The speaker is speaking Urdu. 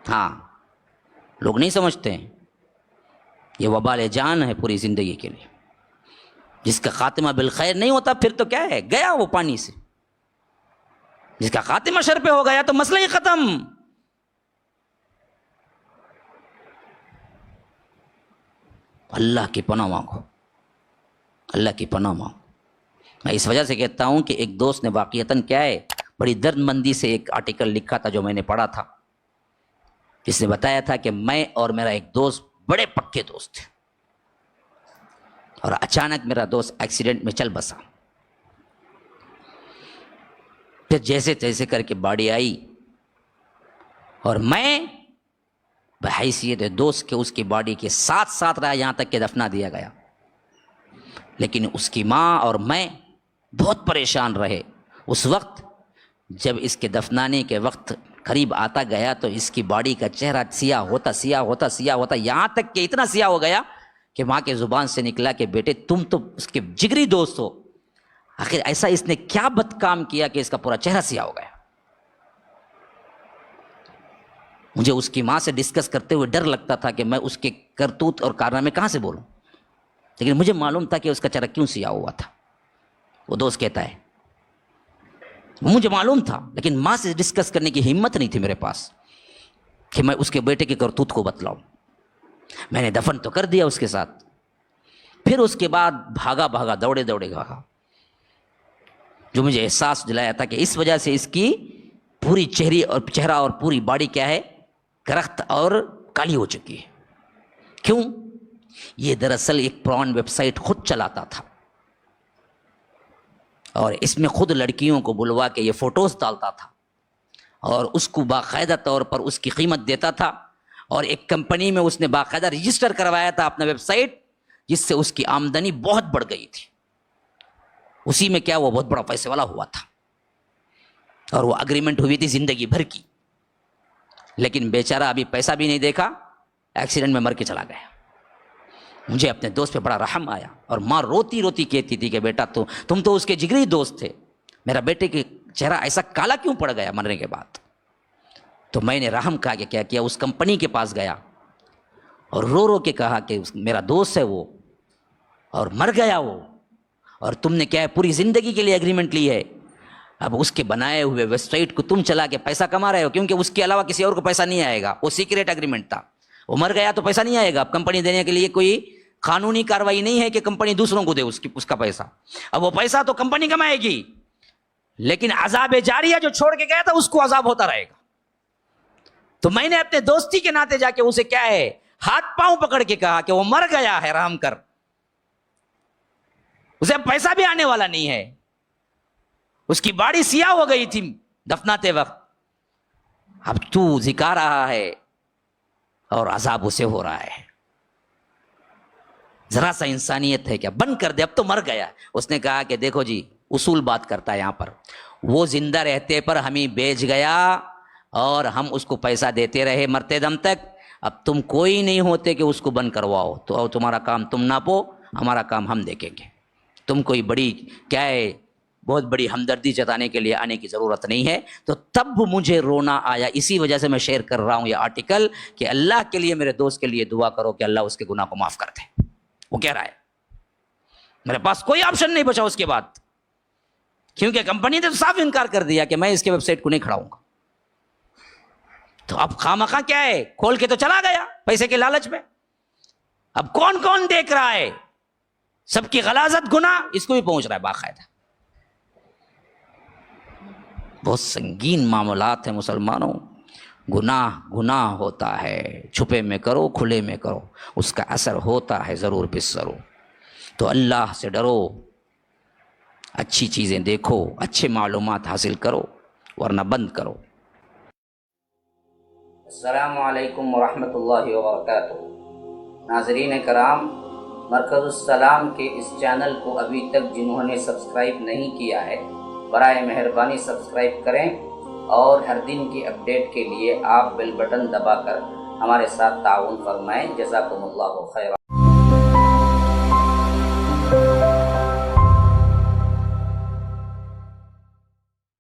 ہاں، لوگ نہیں سمجھتے ہیں یہ وبال جان ہے پوری زندگی کے لیے. جس کا خاتمہ بالخیر نہیں ہوتا پھر تو کیا ہے، گیا وہ پانی سے. جس کا خاتمہ شر پہ ہو گیا تو مسئلہ ہی ختم. اللہ کی پناہ مانگو، اللہ کی پناہ مانگو. میں اس وجہ سے کہتا ہوں کہ ایک دوست نے واقعتاً کیا ہے بڑی درد مندی سے ایک آرٹیکل لکھا تھا جو میں نے پڑھا تھا، جس نے بتایا تھا کہ میں اور میرا ایک دوست بڑے پکے دوست تھے، اور اچانک میرا دوست ایکسیڈنٹ میں چل بسا. پھر جیسے تیسے کر کے باڈی آئی اور میں بحیثیت دوست کے اس کی باڈی کے ساتھ ساتھ رہا یہاں تک کہ دفنا دیا گیا. لیکن اس کی ماں اور میں بہت پریشان رہے. اس وقت جب اس کے دفنانے کے وقت قریب آتا گیا تو اس کی باڈی کا چہرہ سیاہ ہوتا یہاں تک کہ اتنا سیاہ ہو گیا کہ ماں کے زبان سے نکلا کہ بیٹے تم تو اس کے جگری دوست ہو، آخر ایسا اس نے کیا بد کام کیا کہ اس کا پورا چہرہ سیاہ ہو گیا. مجھے اس کی ماں سے ڈسکس کرتے ہوئے ڈر لگتا تھا کہ میں اس کے کرتوت اور کارنامے کہاں سے بولوں، لیکن مجھے معلوم تھا کہ اس کا چہرہ کیوں سیاہ ہوا تھا. وہ دوست کہتا ہے مجھے معلوم تھا، لیکن ماں سے ڈسکس کرنے کی ہمت نہیں تھی میرے پاس کہ میں اس کے بیٹے کے کرتوت کو بتلاؤں. میں نے دفن تو کر دیا اس کے ساتھ. پھر اس کے بعد بھاگا دوڑے بھاگا، جو مجھے احساس دلایا تھا کہ اس وجہ سے اس کی پوری چہرہ اور پوری باڈی کیا ہے، کرخت اور کالی ہو چکی ہے. کیوں؟ یہ دراصل ایک پران ویب سائٹ خود چلاتا تھا اور اس میں خود لڑکیوں کو بلوا کے یہ فوٹوز ڈالتا تھا اور اس کو باقاعدہ طور پر اس کی قیمت دیتا تھا. اور ایک کمپنی میں اس نے باقاعدہ رجسٹر کروایا تھا اپنا ویب سائٹ، جس سے اس کی آمدنی بہت بڑھ گئی تھی. اسی میں کیا وہ بہت بڑا پیسے والا ہوا تھا اور وہ اگریمنٹ ہوئی تھی زندگی بھر کی. لیکن بیچارہ ابھی پیسہ بھی نہیں دیکھا، ایکسیڈنٹ میں مر کے چلا گیا. مجھے اپنے دوست پہ بڑا رحم آیا اور ماں روتی روتی کہتی تھی کہ بیٹا تم تو اس کے جگری دوست تھے، میرا بیٹے کے چہرہ ایسا کالا کیوں پڑ گیا مرنے کے بعد. تو میں نے رحم کہا کہ کیا کیا، اس کمپنی کے پاس گیا اور رو کے کہا کہ میرا دوست ہے وہ اور مر گیا وہ، اور تم نے کیا ہے پوری زندگی کے لیے اگریمنٹ لی ہے. اب اس کے بنائے ہوئے ویب سائٹ کو تم چلا کے پیسہ کما رہے ہو، کیونکہ اس کے علاوہ کسی اور کو پیسہ نہیں آئے گا. وہ سیکریٹ اگریمنٹ تھا، وہ مر گیا تو پیسہ نہیں آئے گا. اب کمپنی دینے کے لیے کوئی قانونی کاروائی نہیں ہے کہ کمپنی دوسروں کو دے اس کا پیسہ. اب وہ پیسہ تو کمپنی کمائے گی، لیکن عذاب جاریہ جو چھوڑ کے گیا تھا اس کو عذاب ہوتا رہے گا. تو میں نے اپنے دوستی کے ناطے جا کے اسے کیا ہے ہاتھ پاؤں پکڑ کے کہا کہ وہ مر گیا ہے، رحم کر، اسے پیسہ بھی آنے والا نہیں ہے. اس کی باڑی سیاہ ہو گئی تھی دفناتے وقت، اب تو زکا رہا ہے اور عذاب اسے ہو رہا ہے. ذرا سا انسانیت ہے کیا؟ بند کر دے، اب تو مر گیا. اس نے کہا کہ دیکھو جی اصول بات کرتا ہے یہاں پر، وہ زندہ رہتے پر ہمیں بیچ گیا اور ہم اس کو پیسہ دیتے رہے مرتے دم تک. اب تم کوئی نہیں ہوتے کہ اس کو بند کرواؤ، تو تمہارا کام تم ناپو، ہمارا کام ہم دیکھیں گے. تم کوئی بڑی کیا ہے بہت بڑی ہمدردی جتانے کے لیے آنے کی ضرورت نہیں ہے. تو تب مجھے رونا آیا. اسی وجہ سے میں شیئر کر رہا ہوں یہ آرٹیکل کہ اللہ کے لیے میرے دوست کے لیے دعا کرو کہ اللہ اس کے گناہ کو معاف کر دے. وہ کہہ رہا ہے میرے پاس کوئی آپشن نہیں بچا اس کے بعد، کیونکہ کمپنی نے تو صاف انکار کر دیا کہ میں اس کے ویب سائٹ کو نہیں کھڑاؤں گا. تو اب خامخواہ کیا ہے کھول کے تو چلا گیا پیسے کے لالچ میں. اب کون کون دیکھ رہا ہے، سب کی غلاظت گناہ اس کو بھی پہنچ رہا ہے باقاعدہ. بہت سنگین معاملات ہیں مسلمانوں. گناہ ہوتا ہے، چھپے میں کرو کھلے میں کرو، اس کا اثر ہوتا ہے ضرور ضرور. تو اللہ سے ڈرو، اچھی چیزیں دیکھو، اچھے معلومات حاصل کرو، ورنہ بند کرو. السلام علیکم ورحمۃ اللہ وبرکاتہ. ناظرین کرام، مرکز السلام کے اس چینل کو ابھی تک جنہوں نے سبسکرائب نہیں کیا ہے برائے مہربانی سبسکرائب کریں، اور ہر دن کی اپڈیٹ کے لیے آپ بیل بٹن دبا کر ہمارے ساتھ تعاون فرمائیں. جزاکم اللہ خیرا.